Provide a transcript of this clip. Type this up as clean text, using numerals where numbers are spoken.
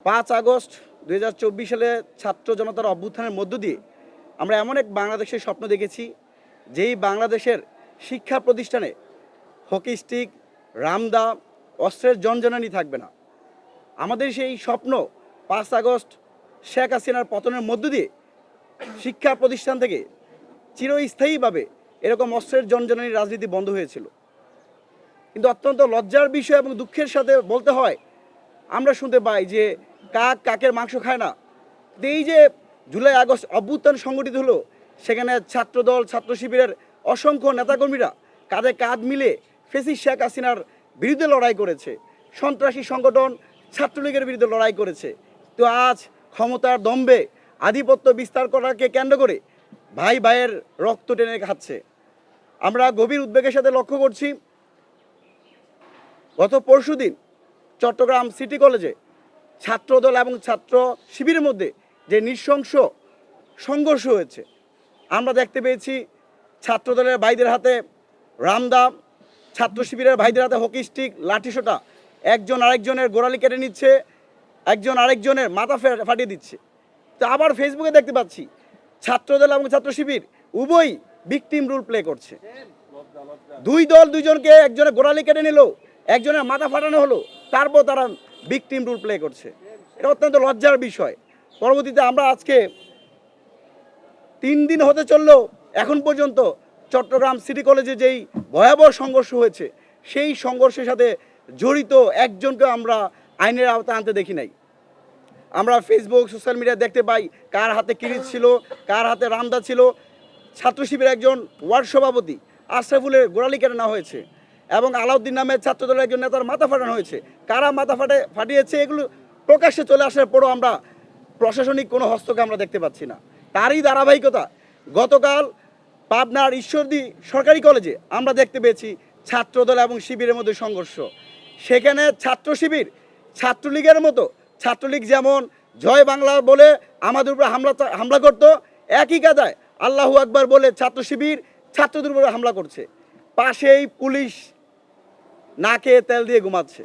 5 August 2024 সালে ছাত্র জনতার অভ্যুত্থানের মধ্য দিয়ে আমরা এমন এক বাংলাদেশের স্বপ্ন দেখেছি, যেই বাংলাদেশের শিক্ষা প্রতিষ্ঠানে হকি স্টিক, রামদা, অস্ত্রের জনজনানি থাকবে না। আমাদের সেই স্বপ্ন 5 আগস্ট শেখ হাসিনার পতনের মধ্য দিয়ে শিক্ষা প্রতিষ্ঠান থেকে চিরস্থায়ীভাবে এরকম অস্ত্রের জনজনানির রাজনীতি বন্ধ হয়েছিল। কিন্তু অত্যন্ত লজ্জার বিষয় এবং দুঃখের সাথে বলতে হয়, আমরা শুনতে পাই যে কাক কাকের মাংস খায় না। এই যে জুলাই আগস্ট অভ্যুত্থান সংগঠিত হলো, সেখানে ছাত্রদল, ছাত্র শিবিরের অসংখ্য নেতাকর্মীরা কাঁধে কাঁধ মিলে ফেসিস্ট শেখ হাসিনার বিরুদ্ধে লড়াই করেছে। সন্ত্রাসী সংগঠন ছাত্রলীগের বিরুদ্ধে লড়াই করেছে। তো আজ ক্ষমতার দম্ভে আধিপত্য বিস্তার করাকে কেন্দ্র করে ভাই ভাইয়ের রক্ত টেনে খাচ্ছে। আমরা গভীর উদ্বেগের সাথে লক্ষ্য করছি, গত পরশুদিন চট্টগ্রাম সিটি কলেজে ছাত্রদল এবং ছাত্র শিবিরের মধ্যে যে নৃশংস সংঘর্ষ হয়েছে, আমরা দেখতে পেয়েছি ছাত্রদলের ভাইদের হাতে রামদা, ছাত্র শিবিরের ভাইদের হাতে হকি স্টিক, লাঠিসোঁটা, একজন আরেকজনের গোড়ালি কেটে নিচ্ছে, একজন আরেকজনের মাথা ফাটিয়ে দিচ্ছে। তো আবার ফেসবুকে দেখতে পাচ্ছি ছাত্রদল এবং ছাত্র শিবির উভয়ই ভিকটিম রোল প্লে করছে। দুই দল দুইজনকে, একজনের গোড়ালি কেটে নিল, একজনের মাথা ফাটানো হলো, তারপর তারা ভিকটিম রোল প্লে করছে। এটা অত্যন্ত লজ্জার বিষয়। পরবর্তীতে আমরা আজকে 3 দিন হতে চললেও এখন পর্যন্ত চট্টগ্রাম সিটি কলেজে যেই ভয়াবহ সংঘর্ষ হয়েছে, সেই সংঘর্ষের সাথে জড়িত একজনকে আমরা আইনের আওতায় আনতে দেখি নাই। আমরা ফেসবুক, সোশ্যাল মিডিয়ায় দেখতে পাই কার হাতে কিরিচ ছিল, কার হাতে রামদা ছিল। ছাত্র শিবিরের একজন ওয়ার্ড সভাপতি আশরাফুলের গোড়ালি কেটে নেওয়া হয়েছে এবং আলাউদ্দিন নামের ছাত্রদলের একজন নেতার মাথা ফাটানো হয়েছে। কারা মাথা ফাটিয়েছে এগুলো প্রকাশ্যে চলে আসার পরও আমরা প্রশাসনিক কোনো হস্তক্ষেপ আমরা দেখতে পাচ্ছি না। তারই ধারাবাহিকতা গতকাল পাবনার ঈশ্বরদী সরকারি কলেজে আমরা দেখতে পেয়েছি ছাত্রদল এবং শিবিরের মধ্যে সংঘর্ষ। সেখানে ছাত্র শিবির ছাত্রলীগের মতো, ছাত্রলীগ যেমন জয় বাংলা বলে আমাদের উপরে হামলা করত, একই কাদায় আল্লাহু আকবার বলে ছাত্র শিবির ছাত্রদের উপরে হামলা করছে। পাশেই পুলিশ নাকে তেল দিয়ে ঘুমাচ্ছে।